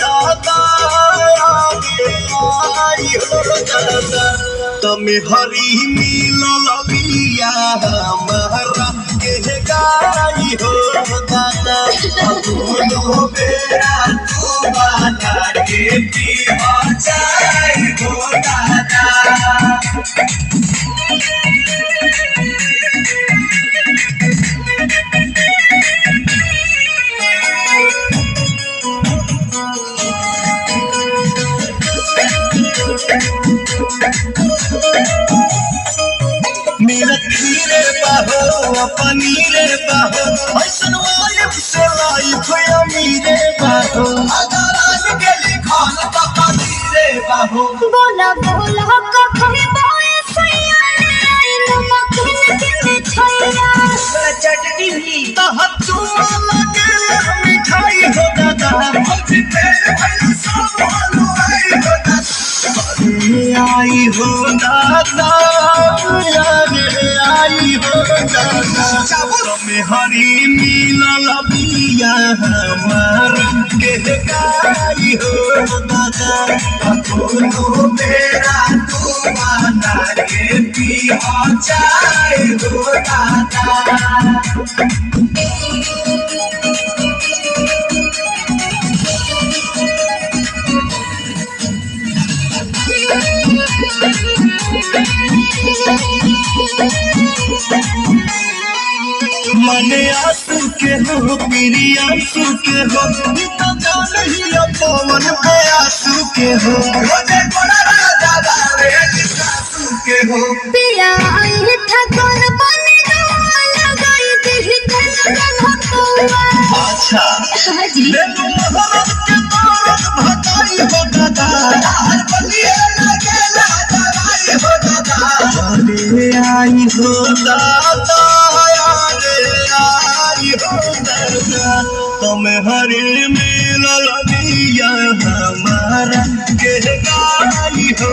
दादा आई हो दादा तमे हरी मिलल बिया हमारा के गाई हो दादा दोनों बेरा तू बना के पीवा जाई हो दादा मेरा खीरे बाहो पनीरे बाहो ऐसन वाइफ से लाइफ अमीरे बाहो अगर आज गेली खान तो पनीरे बाहो बोला बोला कखरे बोए सैया आई नमक के मिठाइया चटनी भी तहत चुमा लगे मिठाई हो दादा मुझे तेरे भाई सब हलवाई हो दादा आई हो दादा आई हो दादा तमे हरी मिलल बिया हमारा के गाई हो दादा दोनों बेरा तू बना के पीवा जाए हो दादा मने आंसू के हो मेरी आंसू के हो तो जान ही पवन पे आंसू के हो मुझे बड़ा दादा रे आंसू के हो पिया आई था कौन बने लगाई दी लगन हतुआ अच्छा हाजी ले लो मोहब्बत के दौलत भगाई हो दादा हर बलिए लगे ना दवाई हो दादा चले आई हो दादा आई हो दादा तमे हरी मिलल बिया हमारा के गाई हो